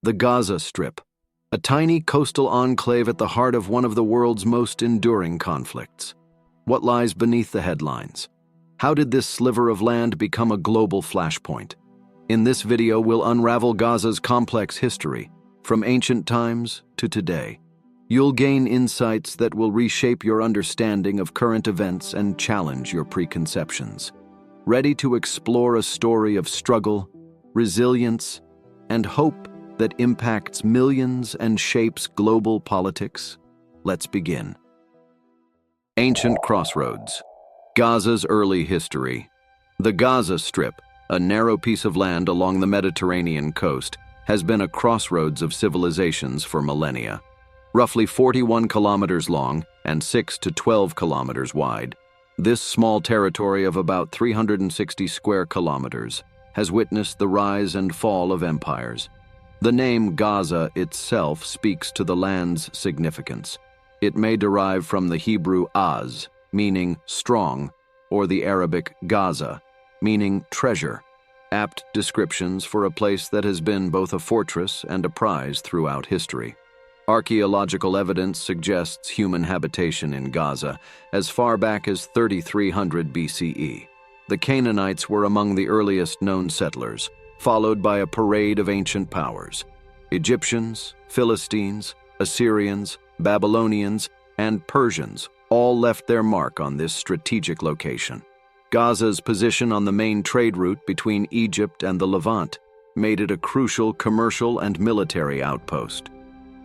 The Gaza Strip, a tiny coastal enclave at the heart of one of the world's most enduring conflicts. What lies beneath the headlines? How did this sliver of land become a global flashpoint? In this video, we'll unravel Gaza's complex history, from ancient times to today. You'll gain insights that will reshape your understanding of current events and challenge your preconceptions. Ready to explore a story of struggle, resilience, and hope that impacts millions and shapes global politics? Let's begin. Ancient Crossroads. Gaza's early history. The Gaza Strip, a narrow piece of land along the Mediterranean coast, has been a crossroads of civilizations for millennia. Roughly 41 kilometers long and 6 to 12 kilometers wide, this small territory of about 360 square kilometers has witnessed the rise and fall of empires. The name Gaza itself speaks to the land's significance. It may derive from the Hebrew Az, meaning strong, or the Arabic Gaza, meaning treasure, apt descriptions for a place that has been both a fortress and a prize throughout history. Archaeological evidence suggests human habitation in Gaza as far back as 3300 BCE. The Canaanites were among the earliest known settlers, followed by a parade of ancient powers. Egyptians, Philistines, Assyrians, Babylonians, and Persians all left their mark on this strategic location. Gaza's position on the main trade route between Egypt and the Levant made it a crucial commercial and military outpost.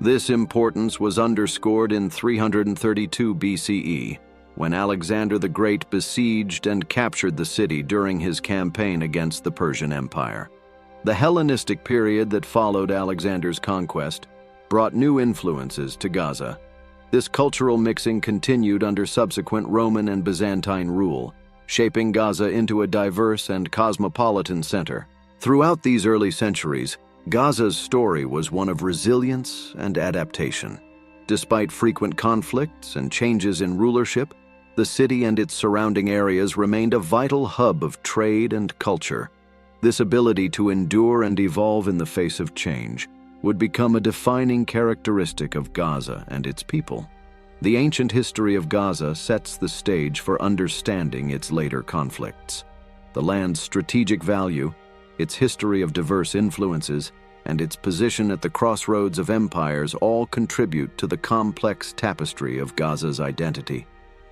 This importance was underscored in 332 BCE, when Alexander the Great besieged and captured the city during his campaign against the Persian Empire. The Hellenistic period that followed Alexander's conquest brought new influences to Gaza. This cultural mixing continued under subsequent Roman and Byzantine rule, shaping Gaza into a diverse and cosmopolitan center. Throughout these early centuries, Gaza's story was one of resilience and adaptation. Despite frequent conflicts and changes in rulership, the city and its surrounding areas remained a vital hub of trade and culture. This ability to endure and evolve in the face of change would become a defining characteristic of Gaza and its people. The ancient history of Gaza sets the stage for understanding its later conflicts. The land's strategic value, its history of diverse influences, and its position at the crossroads of empires all contribute to the complex tapestry of Gaza's identity.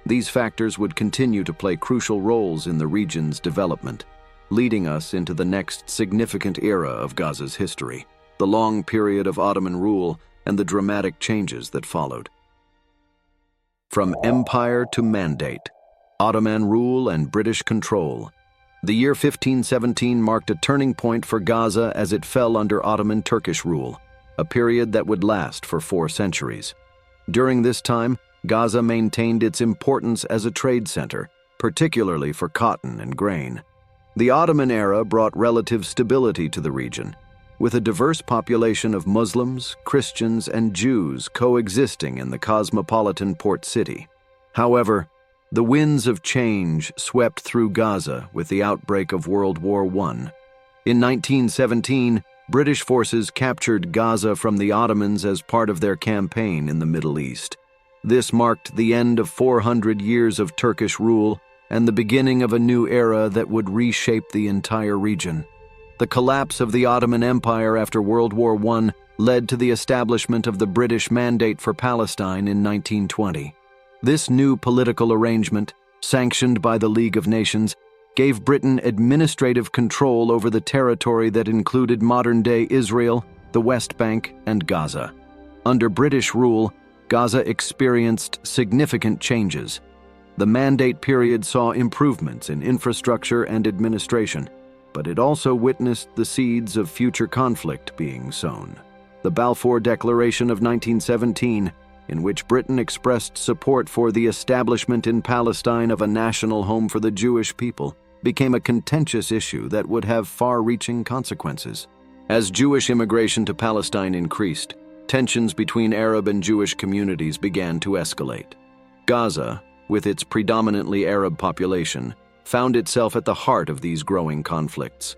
These factors would continue to play crucial roles in the region's development, leading us into the next significant era of Gaza's history, the long period of Ottoman rule and the dramatic changes that followed. From empire to mandate, Ottoman rule and British control. The year 1517 marked a turning point for Gaza as it fell under Ottoman Turkish rule, a period that would last for 4 centuries. During this time, Gaza maintained its importance as a trade center, particularly for cotton and grain. The Ottoman era brought relative stability to the region, with a diverse population of Muslims, Christians, and Jews coexisting in the cosmopolitan port city. However, the winds of change swept through Gaza with the outbreak of World War I. In 1917, British forces captured Gaza from the Ottomans as part of their campaign in the Middle East. This marked the end of 400 years of Turkish rule and the beginning of a new era that would reshape the entire region. The collapse of the Ottoman Empire after World War I led to the establishment of the British Mandate for Palestine in 1920. This new political arrangement, sanctioned by the League of Nations, gave Britain administrative control over the territory that included modern-day Israel, the West Bank, and Gaza. Under British rule, Gaza experienced significant changes. The Mandate period saw improvements in infrastructure and administration, but it also witnessed the seeds of future conflict being sown. The Balfour Declaration of 1917, in which Britain expressed support for the establishment in Palestine of a national home for the Jewish people, became a contentious issue that would have far-reaching consequences. As Jewish immigration to Palestine increased, tensions between Arab and Jewish communities began to escalate. Gaza, with its predominantly Arab population, found itself at the heart of these growing conflicts.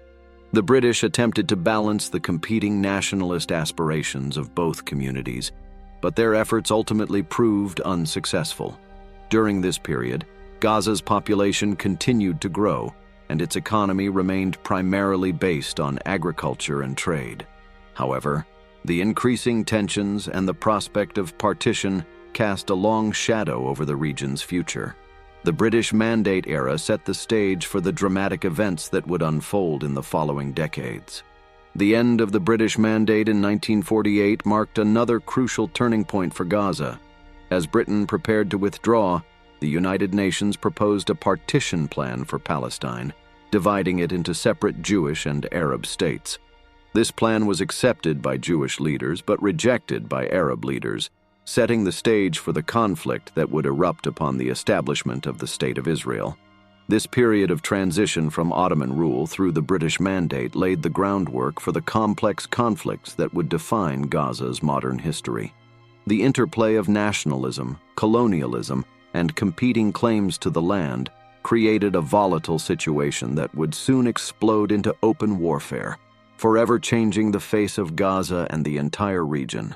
The British attempted to balance the competing nationalist aspirations of both communities, but their efforts ultimately proved unsuccessful. During this period, Gaza's population continued to grow, and its economy remained primarily based on agriculture and trade. However, the increasing tensions and the prospect of partition cast a long shadow over the region's future. The British Mandate era set the stage for the dramatic events that would unfold in the following decades. The end of the British Mandate in 1948 marked another crucial turning point for Gaza. As Britain prepared to withdraw, the United Nations proposed a partition plan for Palestine, dividing it into separate Jewish and Arab states. This plan was accepted by Jewish leaders but rejected by Arab leaders, setting the stage for the conflict that would erupt upon the establishment of the State of Israel. This period of transition from Ottoman rule through the British Mandate laid the groundwork for the complex conflicts that would define Gaza's modern history. The interplay of nationalism, colonialism, and competing claims to the land created a volatile situation that would soon explode into open warfare, forever changing the face of Gaza and the entire region.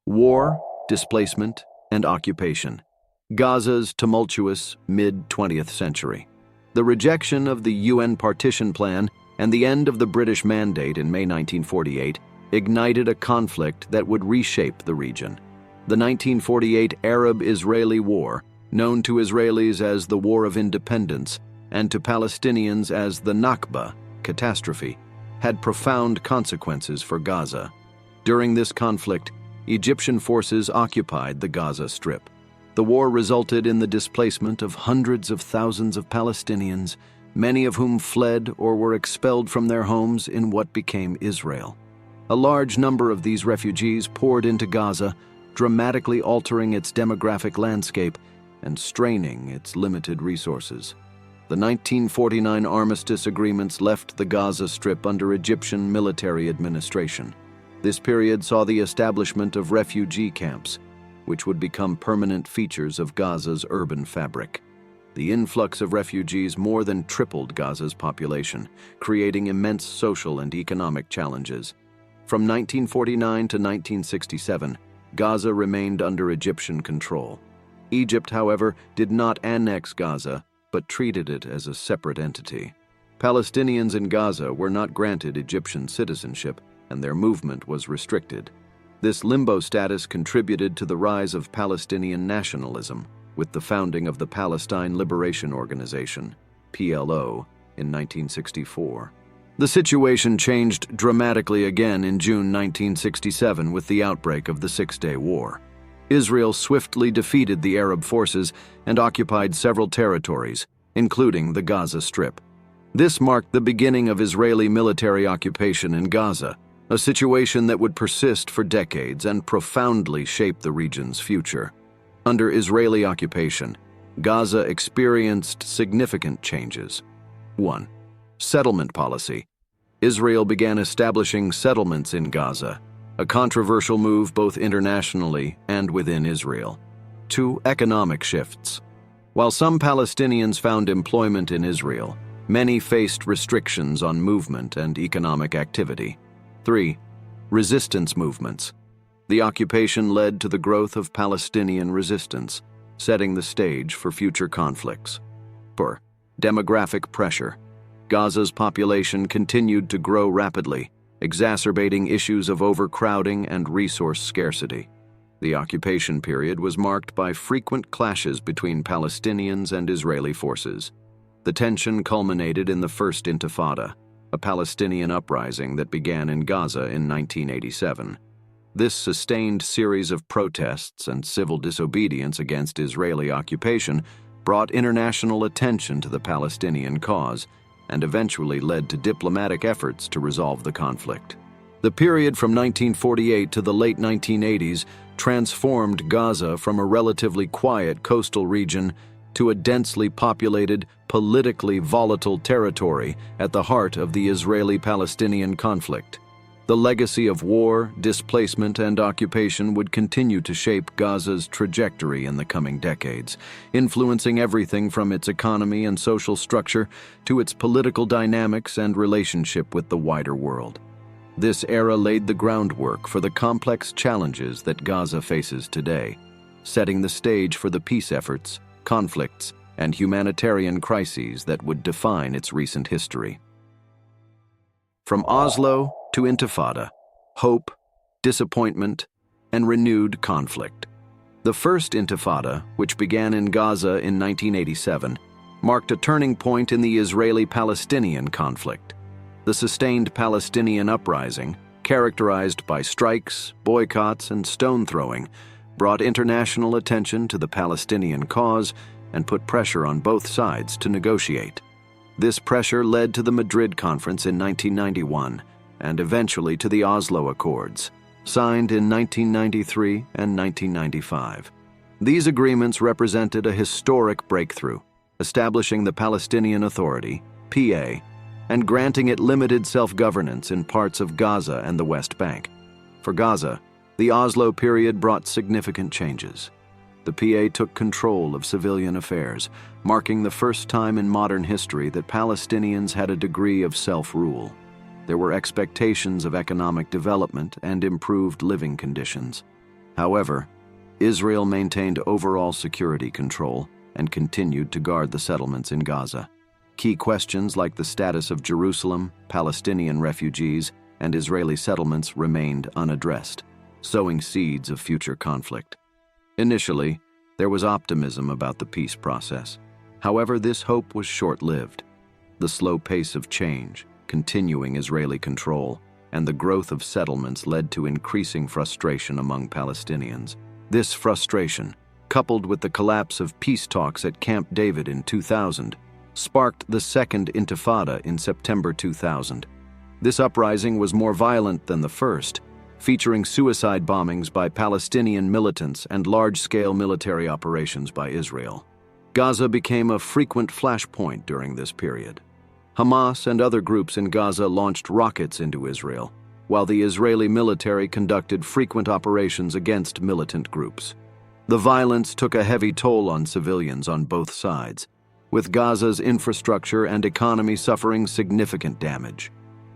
War, displacement, and occupation. Gaza's tumultuous mid-20th century. The rejection of the UN partition plan and the end of the British Mandate in May 1948 ignited a conflict that would reshape the region. The 1948 Arab-Israeli War, known to Israelis as the War of Independence and to Palestinians as the Nakba, catastrophe, had profound consequences for Gaza. During this conflict, Egyptian forces occupied the Gaza Strip. The war resulted in the displacement of hundreds of thousands of Palestinians, many of whom fled or were expelled from their homes in what became Israel. A large number of these refugees poured into Gaza, dramatically altering its demographic landscape and straining its limited resources. The 1949 armistice agreements left the Gaza Strip under Egyptian military administration. This period saw the establishment of refugee camps, which would become permanent features of Gaza's urban fabric. The influx of refugees more than tripled Gaza's population, creating immense social and economic challenges. From 1949 to 1967, Gaza remained under Egyptian control. Egypt, however, did not annex Gaza, but treated it as a separate entity. Palestinians in Gaza were not granted Egyptian citizenship, and their movement was restricted. This limbo status contributed to the rise of Palestinian nationalism, with the founding of the Palestine Liberation Organization, PLO, in 1964. The situation changed dramatically again in June 1967 with the outbreak of the Six-Day War. Israel swiftly defeated the Arab forces and occupied several territories, including the Gaza Strip. This marked the beginning of Israeli military occupation in Gaza, a situation that would persist for decades and profoundly shape the region's future. Under Israeli occupation, Gaza experienced significant changes. 1. Settlement policy. Israel began establishing settlements in Gaza, a controversial move both internationally and within Israel. 2. Economic shifts. While some Palestinians found employment in Israel, many faced restrictions on movement and economic activity. 3. Resistance movements. The occupation led to the growth of Palestinian resistance, setting the stage for future conflicts. 4. Demographic pressure. Gaza's population continued to grow rapidly, exacerbating issues of overcrowding and resource scarcity. The occupation period was marked by frequent clashes between Palestinians and Israeli forces. The tension culminated in the First Intifada, a Palestinian uprising that began in Gaza in 1987. This sustained series of protests and civil disobedience against Israeli occupation brought international attention to the Palestinian cause and eventually led to diplomatic efforts to resolve the conflict. The period from 1948 to the late 1980s transformed Gaza from a relatively quiet coastal region to a densely populated, politically volatile territory at the heart of the Israeli-Palestinian conflict. The legacy of war, displacement, and occupation would continue to shape Gaza's trajectory in the coming decades, influencing everything from its economy and social structure to its political dynamics and relationship with the wider world. This era laid the groundwork for the complex challenges that Gaza faces today, setting the stage for the peace efforts, conflicts, and humanitarian crises that would define its recent history. From Oslo to Intifada, hope, disappointment, and renewed conflict. The first Intifada, which began in Gaza in 1987, marked a turning point in the Israeli-Palestinian conflict. The sustained Palestinian uprising, characterized by strikes, boycotts, and stone-throwing, brought international attention to the Palestinian cause and put pressure on both sides to negotiate. This pressure led to the Madrid Conference in 1991 and eventually to the Oslo Accords, signed in 1993 and 1995. These agreements represented a historic breakthrough, establishing the Palestinian Authority, PA, and granting it limited self-governance in parts of Gaza and the West Bank. For Gaza, the Oslo period brought significant changes. The PA took control of civilian affairs, marking the first time in modern history that Palestinians had a degree of self-rule. There were expectations of economic development and improved living conditions. However, Israel maintained overall security control and continued to guard the settlements in Gaza. Key questions like the status of Jerusalem, Palestinian refugees, and Israeli settlements remained unaddressed, sowing seeds of future conflict. Initially, there was optimism about the peace process. However, this hope was short-lived. The slow pace of change, continuing Israeli control, and the growth of settlements led to increasing frustration among Palestinians. This frustration, coupled with the collapse of peace talks at Camp David in 2000, sparked the Second Intifada in September 2000. This uprising was more violent than the first, featuring suicide bombings by Palestinian militants and large-scale military operations by Israel. Gaza became a frequent flashpoint during this period. Hamas and other groups in Gaza launched rockets into Israel, while the Israeli military conducted frequent operations against militant groups. The violence took a heavy toll on civilians on both sides, with Gaza's infrastructure and economy suffering significant damage.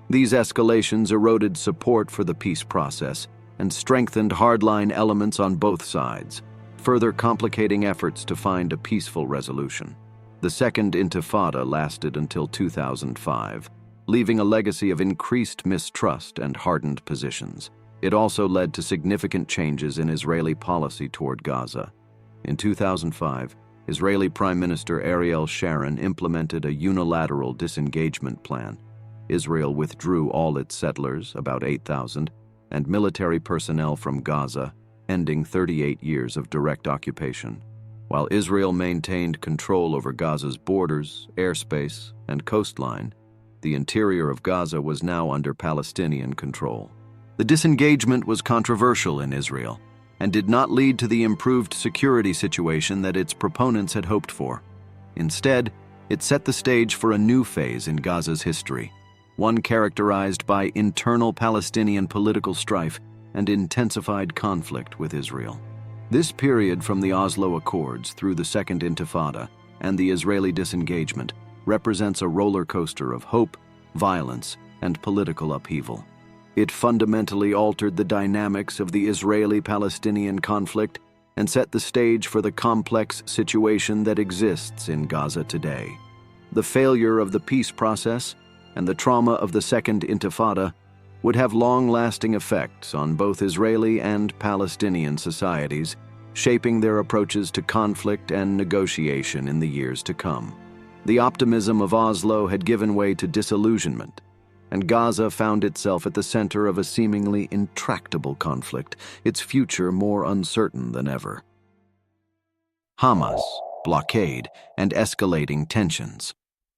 These escalations eroded support for the peace process and strengthened hardline elements on both sides, further complicating efforts to find a peaceful resolution. The Second Intifada lasted until 2005, leaving a legacy of increased mistrust and hardened positions. It also led to significant changes in Israeli policy toward Gaza. In 2005, Israeli Prime Minister Ariel Sharon implemented a unilateral disengagement plan. Israel withdrew all its settlers, about 8,000, and military personnel from Gaza, ending 38 years of direct occupation. While Israel maintained control over Gaza's borders, airspace, and coastline, the interior of Gaza was now under Palestinian control. The disengagement was controversial in Israel and did not lead to the improved security situation that its proponents had hoped for. Instead, it set the stage for a new phase in Gaza's history, one characterized by internal Palestinian political strife and intensified conflict with Israel. This period from the Oslo Accords through the Second Intifada and the Israeli disengagement represents a roller coaster of hope, violence, and political upheaval. It fundamentally altered the dynamics of the Israeli-Palestinian conflict and set the stage for the complex situation that exists in Gaza today. The failure of the peace process and the trauma of the Second Intifada would have long-lasting effects on both Israeli and Palestinian societies, shaping their approaches to conflict and negotiation in the years to come. The optimism of Oslo had given way to disillusionment, and Gaza found itself at the center of a seemingly intractable conflict, its future more uncertain than ever. Hamas, blockade, and escalating tensions.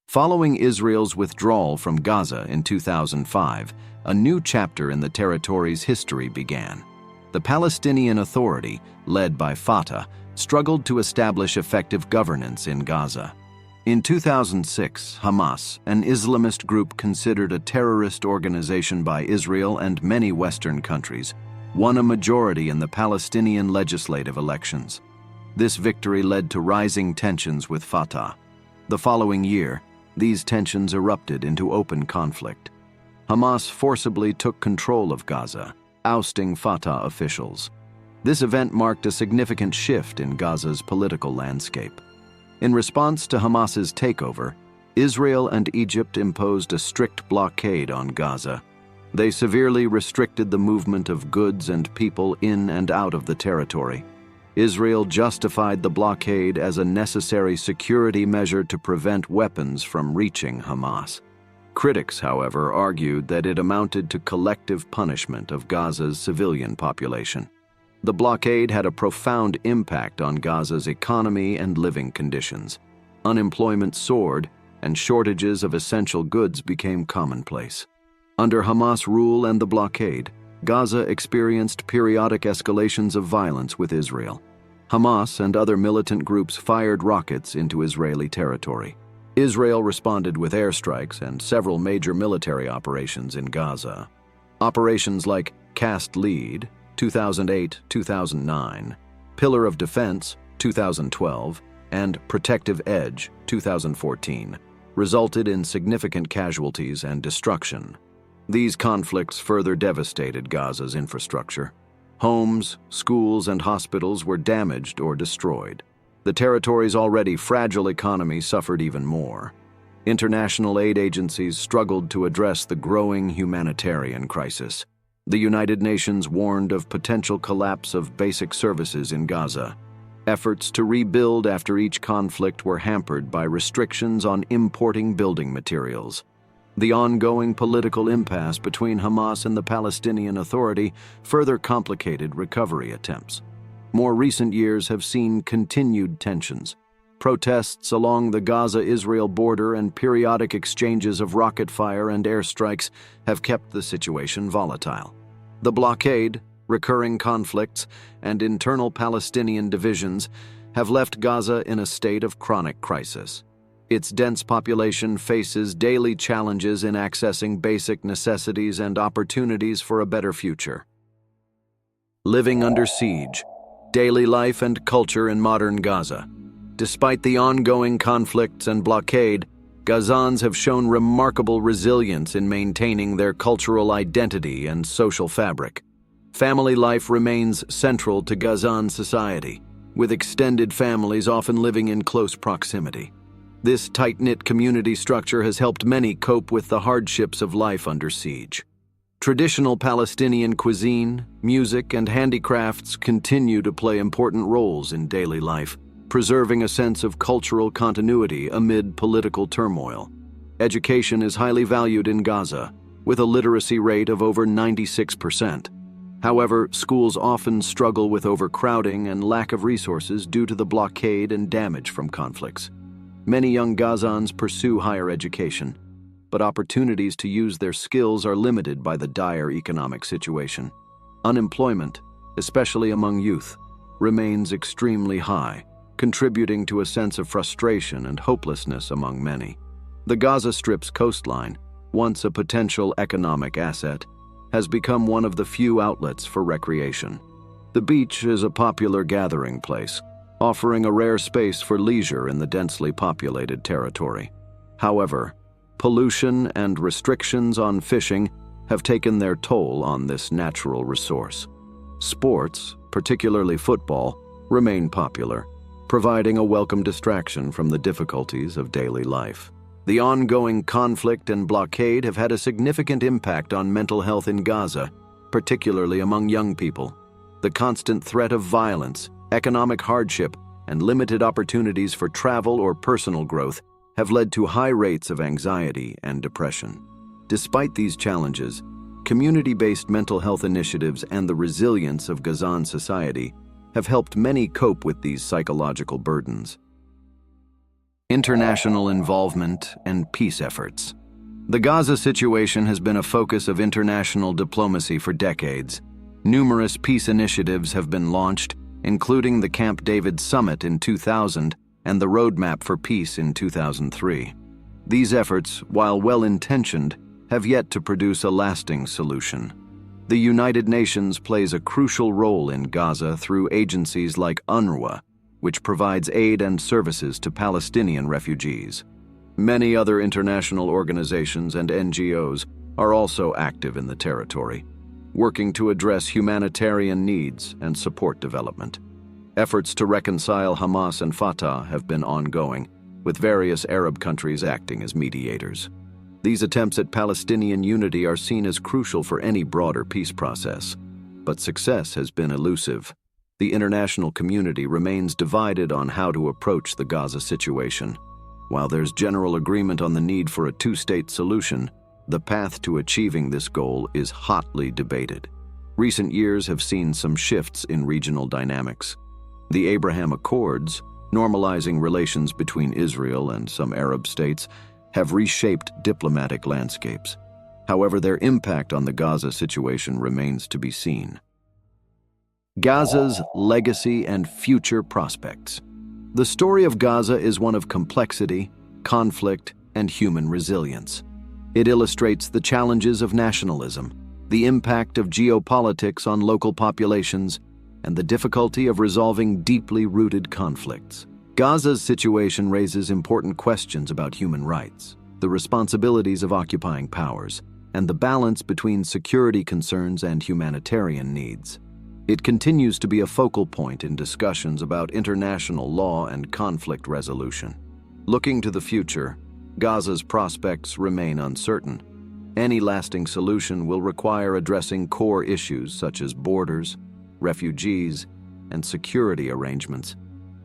Following Israel's withdrawal from Gaza in 2005, a new chapter in the territory's history began. The Palestinian Authority, led by Fatah, struggled to establish effective governance in Gaza. In 2006, Hamas, an Islamist group considered a terrorist organization by Israel and many Western countries, won a majority in the Palestinian legislative elections. This victory led to rising tensions with Fatah. The following year, these tensions erupted into open conflict. Hamas forcibly took control of Gaza, ousting Fatah officials. This event marked a significant shift in Gaza's political landscape. In response to Hamas's takeover, Israel and Egypt imposed a strict blockade on Gaza. They severely restricted the movement of goods and people in and out of the territory. Israel justified the blockade as a necessary security measure to prevent weapons from reaching Hamas. Critics, however, argued that it amounted to collective punishment of Gaza's civilian population. The blockade had a profound impact on Gaza's economy and living conditions. Unemployment soared, and shortages of essential goods became commonplace. Under Hamas rule and the blockade, Gaza experienced periodic escalations of violence with Israel. Hamas and other militant groups fired rockets into Israeli territory. Israel responded with airstrikes and several major military operations in Gaza. Operations like Cast Lead, 2008-2009, Pillar of Defense, 2012, and Protective Edge, 2014, resulted in significant casualties and destruction. These conflicts further devastated Gaza's infrastructure. Homes, schools, and hospitals were damaged or destroyed. The territory's already fragile economy suffered even more. International aid agencies struggled to address the growing humanitarian crisis. The United Nations warned of potential collapse of basic services in Gaza. Efforts to rebuild after each conflict were hampered by restrictions on importing building materials. The ongoing political impasse between Hamas and the Palestinian Authority further complicated recovery attempts. More recent years have seen continued tensions. Protests along the Gaza-Israel border and periodic exchanges of rocket fire and airstrikes have kept the situation volatile. The blockade, recurring conflicts, and internal Palestinian divisions have left Gaza in a state of chronic crisis. Its dense population faces daily challenges in accessing basic necessities and opportunities for a better future. Living under siege, daily life and culture in modern Gaza. Despite the ongoing conflicts and blockade, Gazans have shown remarkable resilience in maintaining their cultural identity and social fabric. Family life remains central to Gazan society, with extended families often living in close proximity. This tight-knit community structure has helped many cope with the hardships of life under siege. Traditional Palestinian cuisine, music, and handicrafts continue to play important roles in daily life, preserving a sense of cultural continuity amid political turmoil. Education is highly valued in Gaza, with a literacy rate of over 96%. However, schools often struggle with overcrowding and lack of resources due to the blockade and damage from conflicts. Many young Gazans pursue higher education, but opportunities to use their skills are limited by the dire economic situation. Unemployment, especially among youth, remains extremely high, contributing to a sense of frustration and hopelessness among many. The Gaza Strip's coastline, once a potential economic asset, has become one of the few outlets for recreation. The beach is a popular gathering place, offering a rare space for leisure in the densely populated territory. However, pollution and restrictions on fishing have taken their toll on this natural resource. Sports, particularly football, remain popular, providing a welcome distraction from the difficulties of daily life. The ongoing conflict and blockade have had a significant impact on mental health in Gaza, particularly among young people. The constant threat of violence, economic hardship, and limited opportunities for travel or personal growth have led to high rates of anxiety and depression. Despite these challenges, community-based mental health initiatives and the resilience of Gazan society have helped many cope with these psychological burdens. International involvement and peace efforts. The Gaza situation has been a focus of international diplomacy for decades. Numerous peace initiatives have been launched, including the Camp David Summit in 2000 and the Roadmap for Peace in 2003. These efforts, while well-intentioned, have yet to produce a lasting solution. The United Nations plays a crucial role in Gaza through agencies like UNRWA, which provides aid and services to Palestinian refugees. Many other international organizations and NGOs are also active in the territory, working to address humanitarian needs and support development. Efforts to reconcile Hamas and Fatah have been ongoing, with various Arab countries acting as mediators. These attempts at Palestinian unity are seen as crucial for any broader peace process, but success has been elusive. The international community remains divided on how to approach the Gaza situation. While there's general agreement on the need for a two-state solution, the path to achieving this goal is hotly debated. Recent years have seen some shifts in regional dynamics. The Abraham Accords, normalizing relations between Israel and some Arab states, have reshaped diplomatic landscapes. However, their impact on the Gaza situation remains to be seen. Gaza's legacy and future prospects. The story of Gaza is one of complexity, conflict, and human resilience. It illustrates the challenges of nationalism, the impact of geopolitics on local populations, and the difficulty of resolving deeply rooted conflicts. Gaza's situation raises important questions about human rights, the responsibilities of occupying powers, and the balance between security concerns and humanitarian needs. It continues to be a focal point in discussions about international law and conflict resolution. Looking to the future, Gaza's prospects remain uncertain. Any lasting solution will require addressing core issues such as borders, refugees, and security arrangements.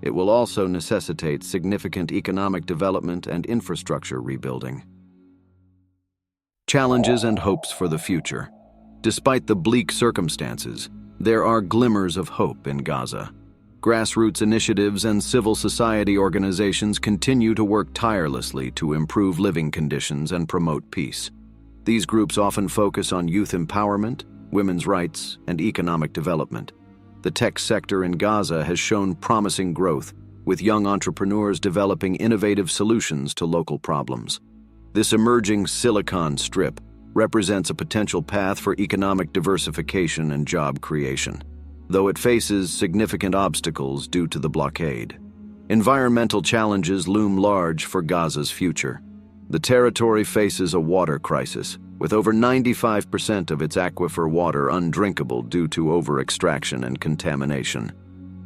It will also necessitate significant economic development and infrastructure rebuilding. Challenges and hopes for the future. Despite the bleak circumstances, there are glimmers of hope in Gaza. Grassroots initiatives and civil society organizations continue to work tirelessly to improve living conditions and promote peace. These groups often focus on youth empowerment, women's rights, and economic development. The tech sector in Gaza has shown promising growth, with young entrepreneurs developing innovative solutions to local problems. This emerging Silicon Strip represents a potential path for economic diversification and job creation, though it faces significant obstacles due to the blockade. Environmental challenges loom large for Gaza's future. The territory faces a water crisis, with over 95% of its aquifer water undrinkable due to over-extraction and contamination.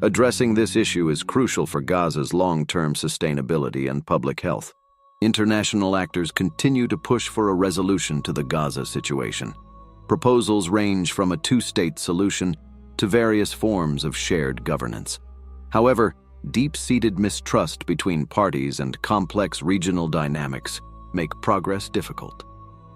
Addressing this issue is crucial for Gaza's long-term sustainability and public health. International actors continue to push for a resolution to the Gaza situation. Proposals range from a two-state solution to various forms of shared governance. However, deep-seated mistrust between parties and complex regional dynamics make progress difficult.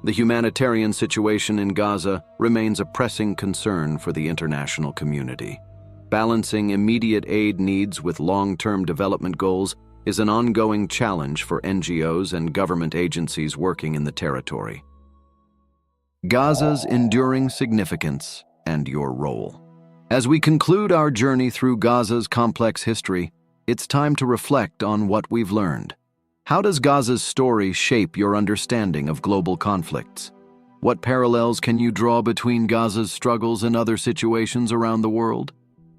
The humanitarian situation in Gaza remains a pressing concern for the international community. Balancing immediate aid needs with long-term development goals is an ongoing challenge for NGOs and government agencies working in the territory. Gaza's enduring significance and your role. As we conclude our journey through Gaza's complex history, it's time to reflect on what we've learned. How does Gaza's story shape your understanding of global conflicts? What parallels can you draw between Gaza's struggles and other situations around the world?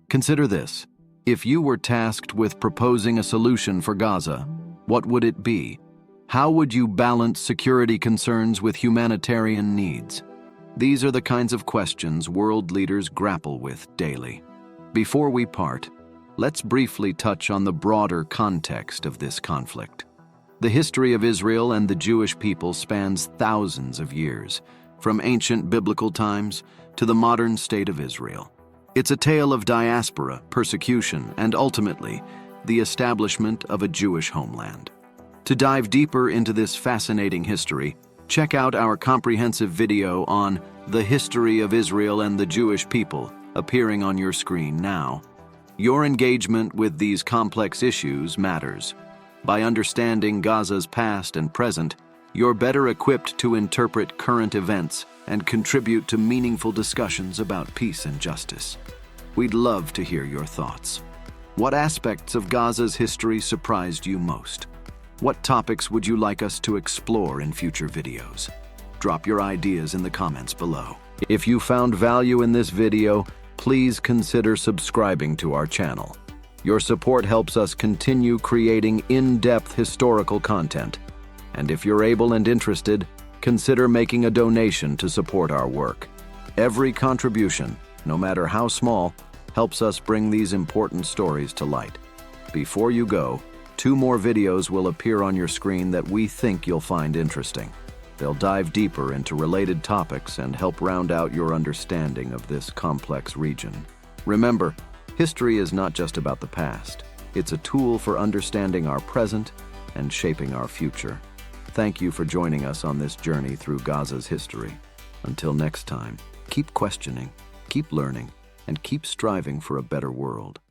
Consider this. If you were tasked with proposing a solution for Gaza, what would it be? How would you balance security concerns with humanitarian needs? These are the kinds of questions world leaders grapple with daily. Before we part, let's briefly touch on the broader context of this conflict. The history of Israel and the Jewish people spans thousands of years, from ancient biblical times to the modern state of Israel. It's a tale of diaspora, persecution, and ultimately, the establishment of a Jewish homeland. To dive deeper into this fascinating history, check out our comprehensive video on the history of Israel and the Jewish people, appearing on your screen now. Your engagement with these complex issues matters. By understanding Gaza's past and present, you're better equipped to interpret current events and contribute to meaningful discussions about peace and justice. We'd love to hear your thoughts. What aspects of Gaza's history surprised you most? What topics would you like us to explore in future videos? Drop your ideas in the comments below. If you found value in this video, please consider subscribing to our channel. Your support helps us continue creating in-depth historical content. And if you're able and interested, consider making a donation to support our work. Every contribution, no matter how small, helps us bring these important stories to light. Before you go, 2 more videos will appear on your screen that we think you'll find interesting. They'll dive deeper into related topics and help round out your understanding of this complex region. Remember, history is not just about the past. It's a tool for understanding our present and shaping our future. Thank you for joining us on this journey through Gaza's history. Until next time, keep questioning, keep learning, and keep striving for a better world.